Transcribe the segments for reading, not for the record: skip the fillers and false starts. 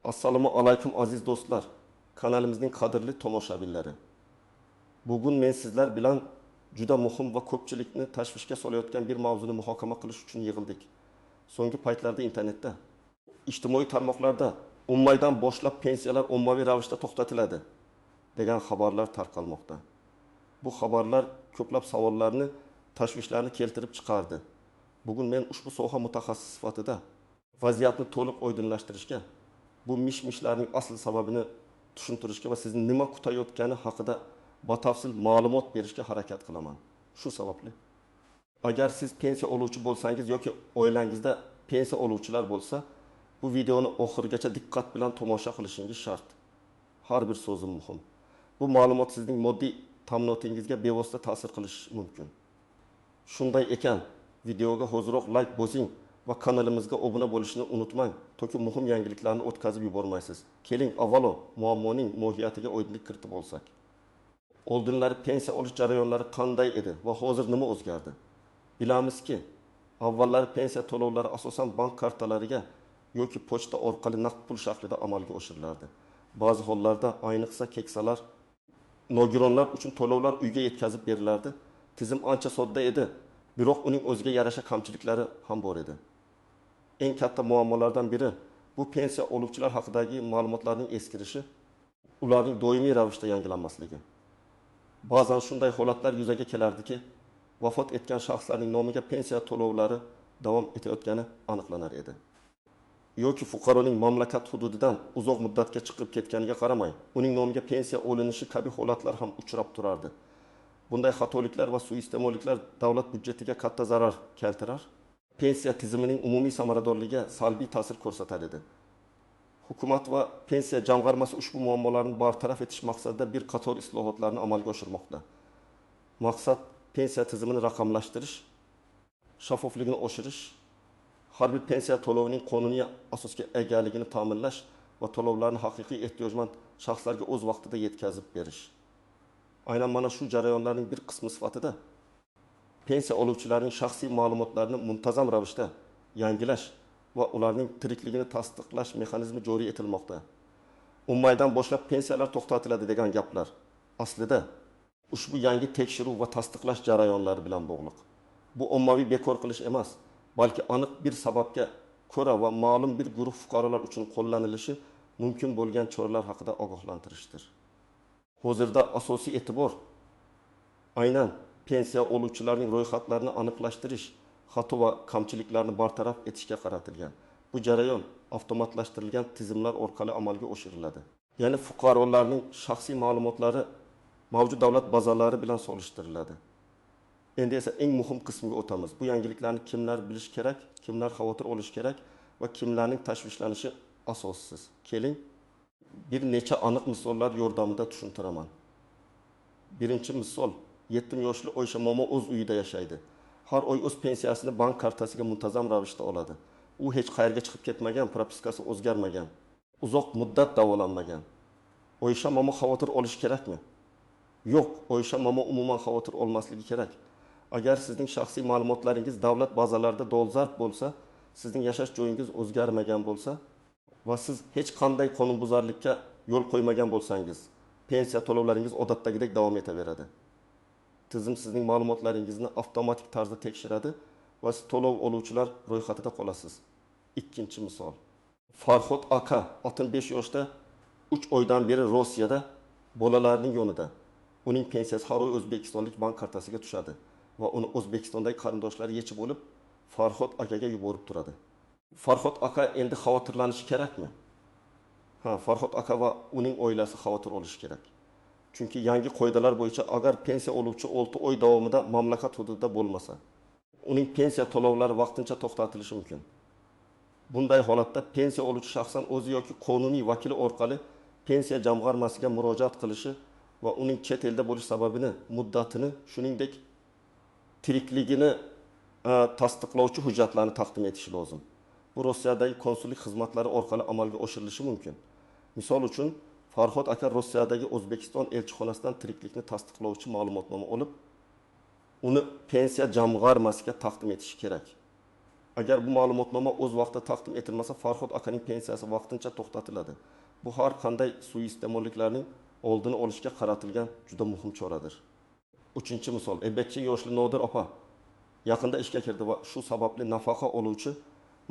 Assalomu alaykum aziz do'stlar. Kanalimizning qadrli tomoshabinlari. Bugun men sizlar bilan juda muhim va ko'pchilikni tashvishga solayotgan bir mavzuni muhokama qilish uchun yig'ildik. So'nggi paytlarda internetda, ijtimoiy tarmoqlarda ummaydan boshlab pensiyalar ommaviy ravishda to'xtatiladi degan xabarlar tarqalmoqda. Bu xabarlar ko'plab savollarni, tashvishlarni keltirib chiqardi. Bugun men ushbu soha mutaxassis sifatida vaziyatni to'liq oydinlashtirishga, bu mish-mishlarning asl sababini tushuntirishga va sizni nima kutayotgani haqida batafsil ma'lumot berishga harakat qilaman. Shu sababli, agar siz pensiya oluvchi bo'lsangiz yoki oilangizda pensiya oluvchilar bo'lsa, bu videoni oxirigacha diqqat bilan tomosha qilishingiz shart. Har bir so'zim muhim. Bu ma'lumot sizning moddiy ta'minotingizga bevosita ta'sir qilishi mumkin. Shunday ekan, videoga hoziroq like bosing va kanalimizga obuna bo'lishni unutmang, toki muhim yangiliklarni o'tkazib yubormaysiz. Keling, avvalo muammoning mohiyatiga oydinlik kiritib olsak. Oldinlari pensiya olish jarayonlari qanday edi va hozir nima o'zgardi? Bilamizki, avvallari pensiya to'lovlari asosan bank kartalariga yoki pochta orqali naqd pul shaklida amalga oshirilardi. Ba'zi hollarda, ayniqsa keksalar, nogironlar uchun to'lovlar uyga yetkazib berilardi. Tizim ancha sodda edi, biroq uning o'ziga yarasha kamchiliklari ham bor edi. Eng katta muammolardan biri bu pensiya oluvchilar haqidagi ma'lumotlarning eskirishi, ularning doimiy ravishda yangilanmasligi. Ba'zan shunday holatlar yuzaga kelardiki, vafot etgan shaxslarning nomiga pensiya to'lovlari davom etayotgani aniqlanar edi. Yoki fuqaroning mamlakat hududidan uzoq muddatga chiqib ketganiga qaramay, uning nomiga pensiya olinishi kabi holatlar ham uchrab turardi. Bunday xatoliklar va suiiste'molliklar davlat byudjetiga katta zarar keltirar, pensiya tizimining umumiy samaradorligiga salbiy ta'sir ko'rsatar edi. Hukumat va pensiya jamg'armasi ushbu muammolarni bartaraf etish maqsadida bir qator islohotlarni amalga oshirmoqda. Maqsad pensiya tizimini raqamlashtirish, shaffofligini oshirish, har bir pensiya to'lovining qonuniy asosga egaligini ta'minlash va to'lovlarni haqiqiy ehtiyojmand shaxslarga o'z vaqtida yetkazib berish. Aynan mana shu jarayonlarning bir qismi sifatida pensiya oluvchilarning shaxsiy ma'lumotlarini muntazam ravishda yangilash va ularning tirikligini tasdiqlash mexanizmi joriy etilmoqda. Ummaydan boshlab pensiyalar to'xtatiladi degan gaplar aslida ushbu yangi tekshiruv va tasdiqlash jarayonlari bilan bog'liq. Bu ommaviy bekor qilish emas, balki aniq bir sababga ko'ra va ma'lum bir guruh fuqarolar uchun qo'llanilishi mumkin bo'lgan choralar haqida ogohlantirishdir. Hozirda asosiy e'tibor aynan pensiya oluvchilarning ro'yxatlarini aniqlashtirish, xato va kamchiliklarni bartaraf etishga qaratilgan. Bu jarayon avtomatlashtirilgan tizimlar orqali amalga oshiriladi. Ya'ni fuqarolarning shaxsiy ma'lumotlari mavjud davlat bazalari bilan solishtiriladi. Endi esa eng muhim qismiga o'tamiz. Bu yangiliklarni kimlar bilish kerak, kimlar xavotir olish kerak va kimlarning tashvishlanishi asossiz. Keling, bir necha aniq misollar yordamida tushuntiraman. Birinchi misol, 70 yoshli Oysha momo o'z uyida yashaydi. Har oy o'z pensiyasini bank kartasiga muntazam ravishda oladi. U hech qayerga chiqib ketmagan, propiskasi o'zgarmagan, uzoq muddat davolanmagan. Oysha momo xavotir olish kerakmi? Yo'q, Oysha momo umuman xavotir olmasligi kerak. Agar sizning shaxsiy ma'lumotlaringiz davlat bazalarida dolzarb bo'lsa, sizning yashash joyingiz o'zgarmagan bo'lsa va siz hech qanday qonunbuzarlikka yo'l qo'ymagan bo'lsangiz, pensiya to'lovlaringiz odatdagidek davom etaveradi. Tizim sizning ma'lumotlaringizni avtomatik tarzda tekshiradi va siz to'lov oluvchilar ro'yxatida qolasiz. Ikkinchi misol. Farhod aka 65 yoshda 3 oydan beri Rossiyada bolalarining yonida. Uning pensiyasi har oy O'zbekistonlik bank kartasiga tushadi va uni O'zbekistondagi qarindoshlari yechib olib, Farhod akaga yuborib turadi. Farhod aka endi xavotirlanishi kerakmi? Farhod aka va uning oilasi xavotir olishi kerak. Chunki yangi qoidalar bo'yicha agar pensiya oluvchi 6 oy davomida mamlakat hududida bo'lmasa, uning pensiya to'lovlari vaqtincha to'xtatilishi mumkin. Bunday holatda pensiya oluvchi shaxsan o'zi yoki qonuniy vakili orqali pensiya jamg'armasiga murojaat qilishi va uning chet elda bo'lish sababini, muddatini, shuningdek tirikligini tasdiqlovchi hujjatlarni taqdim etishi lozim. Bu Rossiyadagi konsullik xizmatlari orqali amalga oshirilishi mumkin. Misol uchun, Farhod aka Rossiyadagi O'zbekiston elchixonasidan tiriklikni tasdiqlovchi ma'lumotnoma olib, uni pensiya jamg'armasiga taqdim etishi kerak. Agar bu ma'lumotnoma o'z vaqtida taqdim etilmasa, Farhod akaning pensiyasi vaqtincha to'xtatiladi. Bu har qanday suiiste'molliklarning oldini olishga qaratilgan juda muhim choradir. 3-misol, 52 yoshli Nodir opa yaqinda ishga kirdi va shu sababli nafaqa oluvchi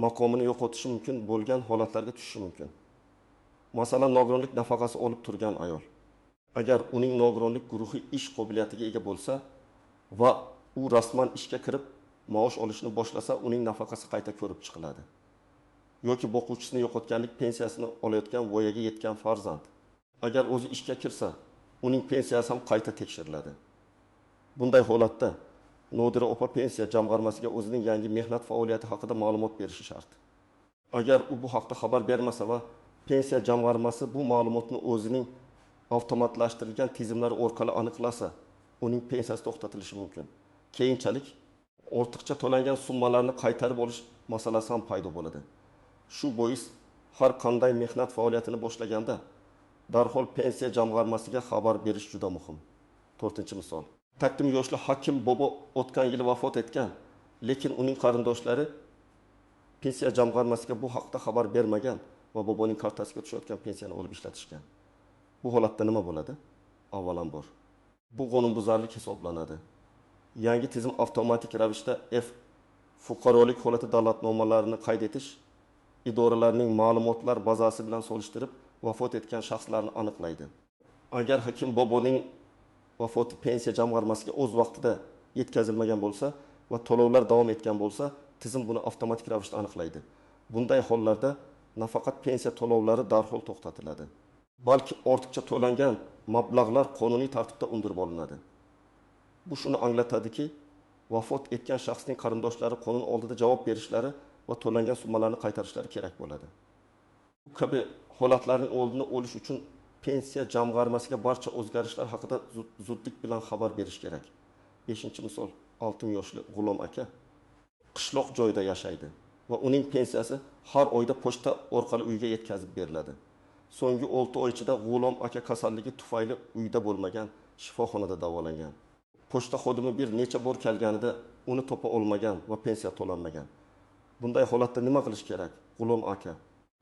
maqomini yo'qotishi mumkin bo'lgan holatlarga tushishi mumkin. Masalan, nogironlik nafaqasi olib turgan ayol. Agar uning nogironlik guruhi ish qobiliyatiga ega bo'lsa va u rasman ishga kirib maosh olishni boshlasa, uning nafaqasi qayta ko'rib chiqiladi. Yoki boquvchisini yo'qotganlik pensiyasini olayotgan voyaga yetgan farzand. Agar o'zi ishga kirsa, uning pensiyasi ham qayta tekshiriladi. Bunday holatda Nodira opa pensiya jamg'armasiga o'zining yangi mehnat faoliyati haqida ma'lumot berishi shart. Agar u bu haqda xabar bermasa va pensiya jamg'armasi bu ma'lumotni o'zining avtomatlashtirilgan tizimlari orqali aniqlasa, uning pensiyasi to'xtatilishi mumkin. Keyinchalik ortiqcha to'langan summalarni qaytarib olish masalasi ham paydo bo'ladi. Shu bois har qanday mehnat faoliyatini boshlaganda darhol pensiya jamg'armasiga xabar berish juda muhim. 4-misol. Taqdim yoshli Hakim bobo o'tgan yil vafot etgan, lekin uning qarindoshlari pensiya jamg'armasiga bu haqda xabar bermagan va boboning kartasiga tushayotgan pensiyani olib ishlatishgan. Bu holatda nima bo'ladi? Avvalambor, bu qonunbuzarlik hisoblanadi. Yangi tizim avtomatik ravishda fuqarolik holati davlatnomalarini qayd etish, idoralarning ma'lumotlar bazasi bilan solishtirib vafot etgan shaxslarni aniqlaydi. Agar Hakim boboning vafoti pensiya jamg'armasiga o'z vaqtida yetkazilmagan bo'lsa va to'lovlar davom etgan bo'lsa, tizim buni avtomatik ravishda aniqlaydi. Bunday hollarda nafaqat pensiya to'lovlari darhol to'xtatiladi, balki ortiqcha to'langan mablag'lar qonuniy tartibda undirib olinadi. Bu shuni anglatadiki, vafot etgan shaxsning qarindoshlari qonun oldida javob berishlari va to'langan summalarni qaytarishlari kerak bo'ladi. Bu kabi holatlarning oldini olish uchun pensiya jamg'armasiga barcha o'zgarishlar haqida zudlik bilan xabar berish kerak. 5-misol, 60 yoshli G'ulom aka qishloq joyda yashaydi va uning pensiyasi har oyda pochta orqali uyga yetkazib beriladi. So'nggi 6 oy ichida G'ulom aka kasalligi tufayli uyda bo'lmagan, shifoxonada davolangan. Pochta xodimi bir necha bor kelganida uni topa olmagan va pensiya to'lanmagan. Bunday holatda nima qilish kerak? G'ulom aka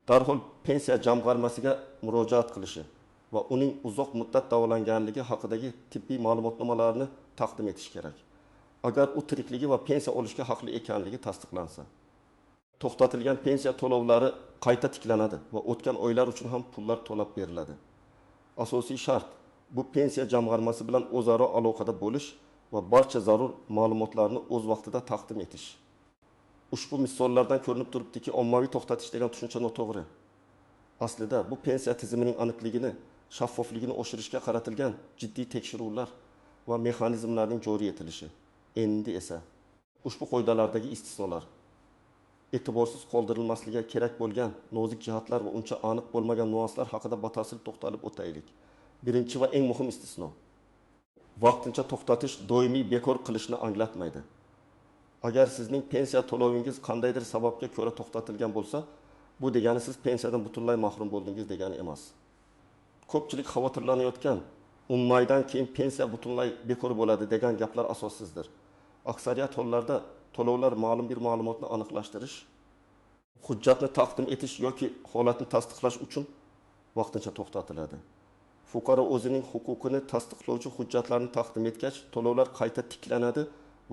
darhol pensiya jamg'armasiga murojaat qilishi va uning uzoq muddat davolanganligi haqidagi tibbiy ma'lumotnomalarni taqdim etish kerak. Agar u tirikligi va pensiya olishga haqli ekanligi tasdiqlansa, to'xtatilgan pensiya to'lovlari qayta tiklanadi va o'tgan oylar uchun ham pullar to'lab beriladi. Asosiy shart bu pensiya jamg'armasi bilan o'zaro aloqada bo'lish va barcha zarur ma'lumotlarni o'z vaqtida taqdim etish. Ushbu misollardan ko'rinib turibdiki, ommaviy to'xtatish degan tushuncha noto'g'ri. Aslida bu pensiya tizimining aniqligini, shaffofligini oshirishga qaratilgan jiddiy tekshiruvlar va mexanizmlarning joriy etilishi. Endi esa ushbu qoidalardagi istisnolar, e'tiborsiz qoldirilmasligi kerak bo'lgan nozik jihatlar va uncha aniq bo'lmagan nuanslar haqida batafsil to'xtalib o'taylik. Birinchi va eng muhim istisno. Vaqtincha to'xtatish doimiy bekor qilishni anglatmaydi. Agar sizning pensiya to'lovingiz qandaydir sababga ko'ra to'xtatilgan bo'lsa, bu degani siz pensiyadan butunlay mahrum bo'ldingiz degani emas. Ko'pchilik xavotirlanayotgan, unmaydan keyin pensiya butunlay bekor bo'ladi degan gaplar asossizdir. Aksariyat hollarda to'lovlar ma'lum bir ma'lumotni aniqlashtirish, hujjatni taqdim etish yoki holatni tasdiqlash uchun vaqtincha to'xtatiladi. Fuqaro o'zining huquqini tasdiqlovchi hujjatlarni taqdim etgach, to'lovlar qayta tiklanadi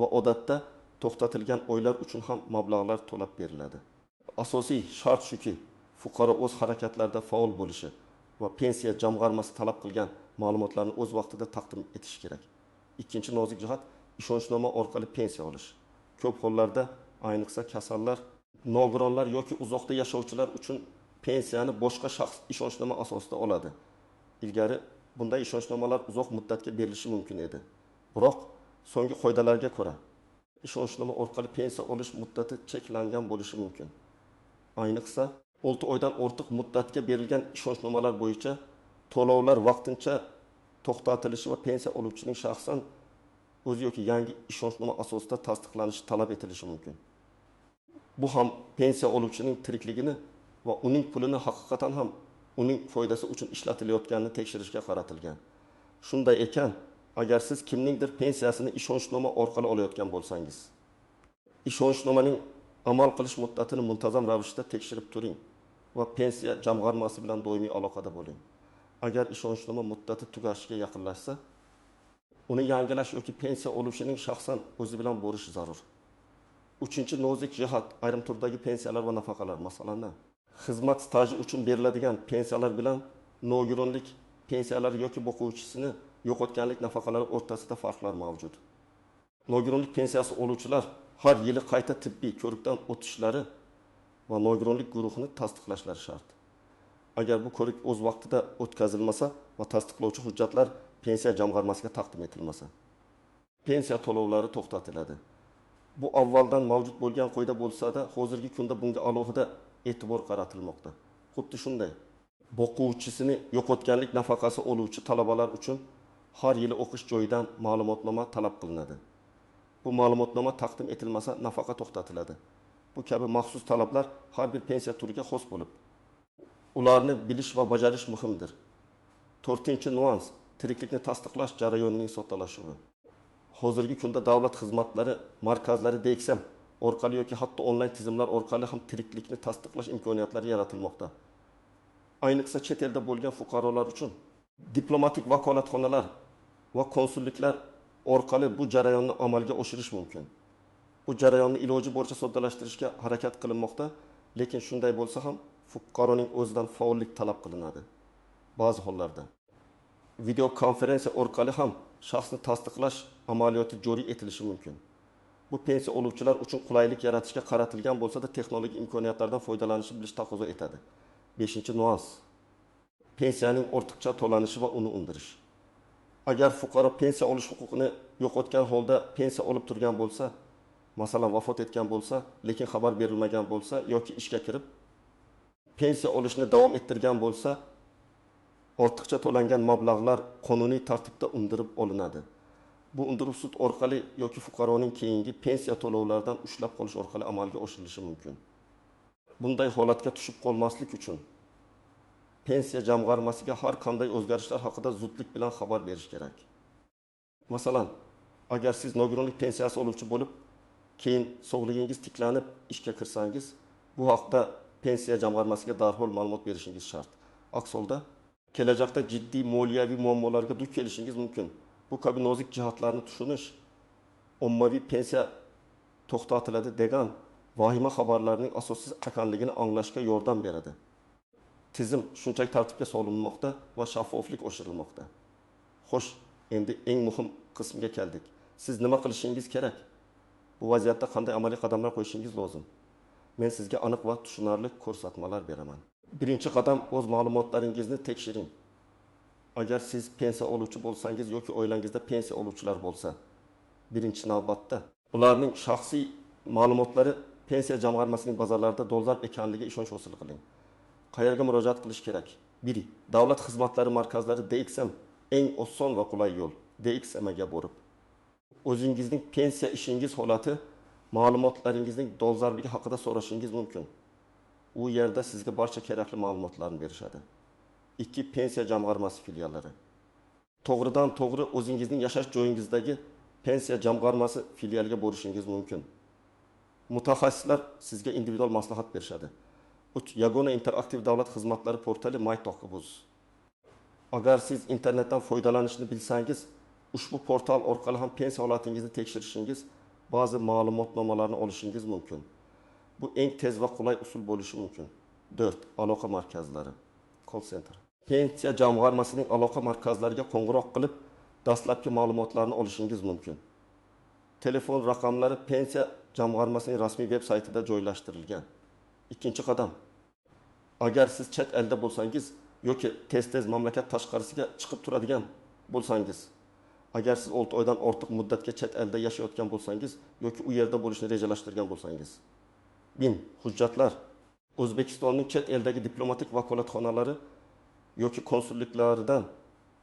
va odatda to'xtatilgan oylar uchun ham mablag'lar to'lab beriladi. Asosiy shart shuki, fuqaro o'z harakatlarida faol bo'lishi va pensiya jamg'armasi talab qilgan ma'lumotlarni o'z vaqtida taqdim etish kerak. Ikkinchi nozik jihat ishonchnoma orqali pensiya olish. Ko'p hollarda, ayniqsa kasallar, nogironlar yoki uzoqda yashovchilar uchun pensiyani boshqa shaxs ishonchnoma asosida oladi. Ilgari bunday ishonchnomalar uzoq muddatga berilishi mumkin edi. Biroq so'nggi qoidalarga ko'ra ishonchnoma orqali pensiya olish muddati cheklangan bo'lishi mumkin. Ayniqsa 6 oydan ortiq muddatga berilgan ishonchnomalar bo'yicha to'lovlar vaqtincha to'xtatilishi va pensiya oluvchining shaxsan o'zi yoki yangi ishonchnoma asosida tasdiqlanishi talab etilishi mumkin. Bu ham pensiya oluvchining tirikligini va uning pulini haqiqatan ham uning foydasi uchun ishlatilayotganini tekshirishga qaratilgan. Shunday ekan, agar siz kimningdir pensiyasini ishonchnoma orqali olayotgan bo'lsangiz, ishonchnomaning amal qilish muddatini muntazam ravishda tekshirib turing va pensiya jamg'armasi bilan doimiy aloqada bo'ling. Agar ishonchnoma muddati tugashiga yaqinlashsa, uni yangilash yoki pensiya olishining shaxsan o'zi bilan bo'lishi zarur. Uchinchi nozik jihat ayrim turdagi pensiyalar va nafaqalar, masalan, xizmat staji uchun beriladigan pensiyalar bilan nogironlik pensiyalar yoki boquvchisini yo'qotganlik nafaqalari o'rtasida farqlar mavjud. Nogironlik pensiyasi oluvchilar har yili qayta tibbiy ko'rikdan o'tishlari va nogironlik guruhini tasdiqlashlari shart. Agar bu ko'rik o'z vaqtida o'tkazilmasa va tasdiqlovchi hujjatlar pensiya jamg'armasiga taqdim etilmasa, pensiya to'lovlari to'xtatiladi. Bu avvaldan mavjud bo'lgan qoida bo'lsa-da, hozirgi kunda bunga alohida e'tibor qaratilmoqda. Xuddi shunday, boquvchisini yo'qotganlik nafaqasi oluvchi talabalar uchun har yili o'qish joyidan ma'lumotnoma talab qilinadi. Bu ma'lumotnoma taqdim etilmasa, nafaqa to'xtatiladi. Bu kabi maxsus talablar har bir pensiya turiga xos bo'lib, ularni bilish va bajarish muhimdir. 4-nuans tiriklikni tasdiqlash jarayonining soddalashuvi. Hozirgi kunda davlat xizmatlari markazlari deysam orqali yoki hatto onlayn tizimlar orqali ham tiriklikni tasdiqlash imkoniyatlari yaratilmoqda. Ayniqsa chet elda bo'lgan fuqarolar uchun diplomatik vakolatxonalar va konsulliklar orqali bu jarayonni amalga oshirish mumkin. Bu jarayonni iloji boricha soddalashtirishga harakat qilinmoqda, lekin shunday bo'lsa ham fuqaroning o'zidan faollik talab qilinadi. Ba'zi hollarda video konferensiya orqali ham shaxsni tasdiqlash amaliyoti joriy etilishi mumkin. Bu pensiya oluvchilar uchun qulaylik yaratishga qaratilgan bo'lsa-da, texnologik imkoniyatlardan foydalanishni bilish taqozo etadi. 5-nuans pensiyaning ortiqcha to'lanishi va uni undirish. Agar fuqaro pensiya olish huquqini yo'qotgan holda pensiya olib turgan bo'lsa, masalan vafot etgan bo'lsa, lekin xabar berilmagan bo'lsa yoki ishga kirib pensiya olishni davom ettirgan bo'lsa, ortiqcha to'langan mablag'lar qonuniy tartibda undirib olinadi. Bu undiruv sud orqali yoki fuqaroning keyingi pensiya to'lovlaridan ushlab qolish orqali amalga oshirilishi mumkin. Bunday holatga tushib qolmaslik uchun pensiya jamg'armasiga har qanday o'zgarishlar haqida zudlik bilan xabar berish kerak. Masalan, agar siz nogironlik pensiyasi oluvchi bo'lib, keyin sog'lig'ingiz tiklanib ishga kirsangiz, bu haqda pensiya jamg'armasiga darhol ma'lumot berishingiz shart. Aks holda kelajakda jiddiy moliyaviy muammolarga duch kelishingiz mumkin. Bu kabi nozik jihatlarni tushunish ommaviy pensiya to'xtatiladi degan vahima xabarlarning asossiz ekanligini anglashga yordam beradi. Tizim shunchaki tartibga solinmoqda va shaffoflik oshirilmoqda. Xo'sh, endi eng muhim qismga keldik. Siz nima qilishingiz kerak? Bu vaziyatda qanday amaliy qadamlar qo'yishingiz lozim? Men sizga aniq va tushunarli ko'rsatmalar beraman. Birinchi qadam, o'z ma'lumotlaringizni tekshiring. Agar siz pensiya oluvchi bo'lsangiz yoki oilangizda pensiya oluvchilar bo'lsa, birinchi navbatda ularning shaxsiy ma'lumotlari pensiya jamg'armasining bazarlarida dolzarb ekanligiga ishonch hosil qiling. Qayerga murojaat qilish kerak? 1. Davlat xizmatlari markazlari DXM eng oson va qulay yo'l. DXM ga borib, o'zingizning pensiya ishingiz holati, ma'lumotlaringizning dolzarbligi haqida so'rashingiz mumkin. U yerda sizga barcha kerakli ma'lumotlarni berishadi. 2. Pensiya jamg'armasi filiallari. To'g'ridan to'g'ri o'zingizning yashash joyingizdagi pensiya jamg'armasi filialiga borishingiz mumkin. Mutaxassislar sizga individual maslahat berishadi. 3. Yagona interaktiv davlat xizmatlari portali MyToqqubuz. Agar siz internetdan foydalanishni bilsangiz, ushbu portal orqali ham pensiya holatingizni tekshirishingiz, ba'zi ma'lumotnomalarni olishingiz mumkin. Bu eng tez va qulay usul bo'lishi mumkin. 4. Aloqa markazlari. Call center. Pensiya jamg'armasining aloqa markazlariga qo'ng'iroq qilib, dastlabki ma'lumotlarni olishingiz mumkin. Telefon raqamlari pensiya jamg'armasining rasmiy veb-saytida joylashtirilgan. Ikkinchi qadam. Agar siz chet elda bo'lsangiz yoki tez-tez mamlakat tashqarisiga chiqib turadigan bo'lsangiz, agar siz 6 oydan ortiq muddatga chet elda yashayotgan bo'lsangiz yoki u yerda bo'lishni rejalashtirgan bo'lsangiz. 1000. Hujjatlar. O'zbekistonning chet eldagi diplomatik vakolatxonalari yoki konsulliklaridan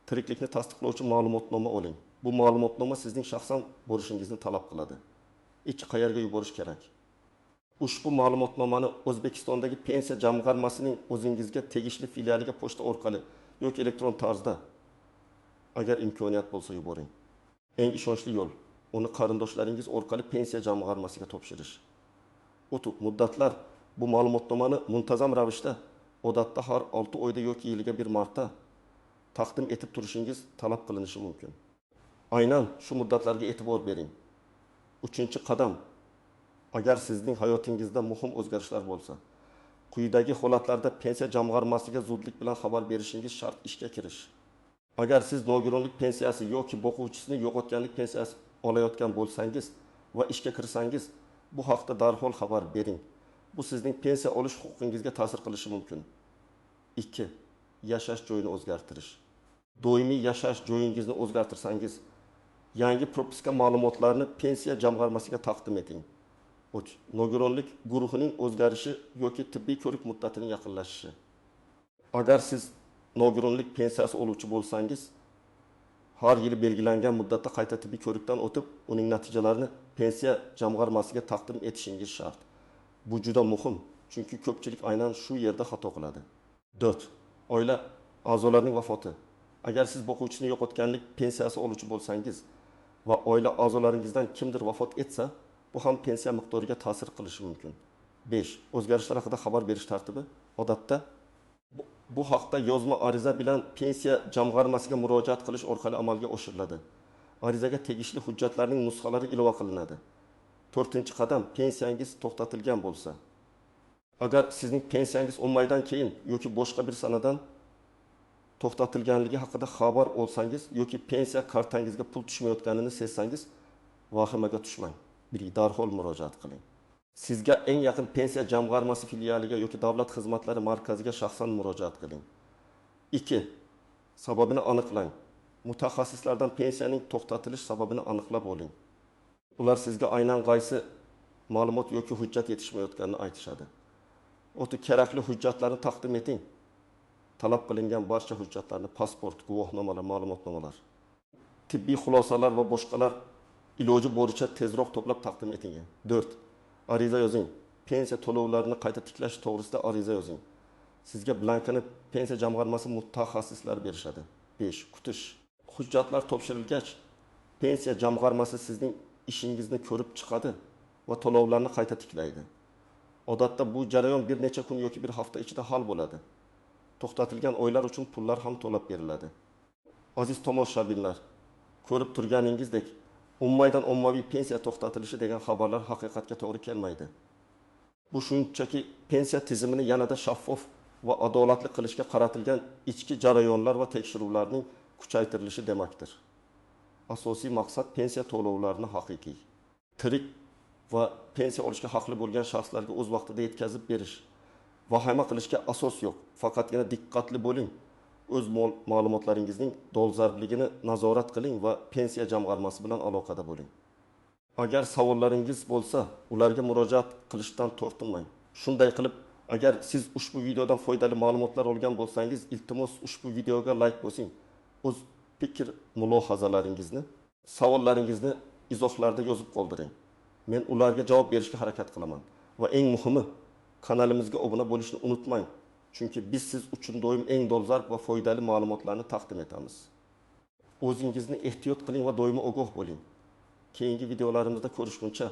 tiriklikni tasdiqlovchi ma'lumotnoma oling. Bu ma'lumotnoma sizning shaxsan borishingizni talab qiladi. 2. Qayerga yuborish kerak? Ushbu ma'lumotnomani O'zbekistondagi pensiya jamg'armasining o'zingizga tegishli filialiga pochta orqali yoki elektron tarzda agar imkoniyat bo'lsa yuboring. Eng ishonchli yo'l uni qarindoshlaringiz orqali pensiya jamg'armasiga topshirish. o'tib muddatlar bu ma'lumotnomani muntazam ravishda odatda har 6 oyda yoki yiliga bir marta taqdim etib turishingiz talab qilinishi mumkin. Aynan shu muddatlarga e'tibor bering. 3-qadam. Agar sizning hayotingizda muhim o'zgarishlar bo'lsa, quyidagi holatlarda pensiya jamg'armasiga zudlik bilan xabar berishingiz shart: ishga kirish. Agar siz nogironlik pensiyasi yoki boquvchisini yo'qotganlik pensiyasi olayotgan bo'lsangiz va ishga kirsangiz, bu haqda darhol xabar bering. Bu sizning pensiya olish huquqingizga ta'sir qilishi mumkin. 2. Yashash joyini o'zgartirish. Doimiy yashash joyingizni o'zgartirsangiz, yangi propiska ma'lumotlarini pensiya jamg'armasiga taqdim eting. 3. Nogironlik guruhining o'zgarishi yoki tibbiy ko'rik muddatining yaqinlashishi. Agar siz nogironlik pensiyasi oluvchi bo'lsangiz, har yili belgilangan muddatda qayta tibbiy ko'rikdan o'tib, uning natijalarini pensiya jamg'armasiga taqdim etishingiz shart. Bu juda muhim, chunki ko'pchilik aynan shu yerda xato qiladi. 4. Oila a'zolarining vafoti. Agar siz boquvchisini yo'qotganlik pensiyasi oluvchi bo'lsangiz va oila a'zolaringizdan kimdir vafot etsa, bu ham pensiya miqdoriga ta'sir qilishi mumkin. 5. O'zgarishlar haqida xabar berish tartibi. Odatda bu haqda yozma ariza bilan pensiya jamg'armasiga murojaat qilish orqali amalga oshiriladi. Arizaga tegishli hujjatlarning nusxalari ilova qilinadi. 4-qadam. Pensiyangiz to'xtatilgan bo'lsa. Agar sizning pensiyangiz 10 oydan keyin yoki boshqa bir sanadan to'xtatilganligi haqida xabar olsangiz yoki pensiya kartangizga pul tushmayotganini sezsangiz, vahimaga tushmang. Darhol murojaat qiling. Sizga eng yaqin pensiya jamg'armasi filialiga yoki davlat xizmatlari markaziga shaxsan murojaat qiling. 2. Sababini aniqlang. Mutaxassislardan pensiyaning to'xtatilish sababini aniqlab oling. Ular sizga aynan qaysi ma'lumot yoki hujjat yetishmayotganini aytishadi. Kerakli hujjatlarni taqdim eting. Talab qilingan barcha hujjatlarni, pasport, guvohnomalar, ma'lumotnomalar, tibbiy xulosalar va boshqalar iloji boricha tezroq to'plab taqdim eting. 4. Ariza yozing. Pensiya to'lovlarini qayta tiklash to'g'risida ariza yozing. Sizga blankani pensiya jamg'armasi mutaxassislari berishadi. 5. Kutish. Hujjatlar topshirilgach, pensiya jamg'armasi sizning ishingizni ko'rib chiqadi va to'lovlarni qayta tiklaydi. Odatda bu jarayon bir necha kun yoki bir hafta ichida hal bo'ladi. To'xtatilgan oylar uchun pullar ham to'lab beriladi. Aziz tomoshabinlar, ko'rib turganingizdek, ummaydan ommaviy pensiya to'xtatilishi degan xabarlar haqiqatga to'g'ri kelmaydi. Bu shunchaki pensiya tizimini yanada shaffof va adolatli qilishga qaratilgan ichki jarayonlar va tekshiruvlarning kuchaytirilishi demakdir. Asosiy maqsad pensiya to'lovlarini haqiqiy, tirik va pensiya olishga haqli bo'lgan shaxslarga o'z vaqtida yetkazib berish. Vahima qilishga asos yo'q, faqatgina diqqatli bo'ling. O'z ma'lumotlaringizning dolzarbligini nazorat qiling va pensiya jamg'armasi bilan aloqada bo'ling. Agar savollaringiz bo'lsa, ularga murojaat qilishdan tortinmang. Shunday qilib, agar siz ushbu videodan foydali ma'lumotlar olgan bo'lsangiz, iltimos ushbu videoga like bosing. O'z fikr, mulohazalaringizni, savollaringizni izohlarda yozib qoldiring. Men ularga javob berishga harakat qilaman. Va eng muhimi, kanalimizga obuna bo'lishni unutmang. Chunki biz siz uchun doim eng dolzarb va foydali ma'lumotlarni taqdim etamiz. O'zingizni ehtiyot qiling va doimo ogoh bo'ling. Keyingi videolarimizda ko'rishguncha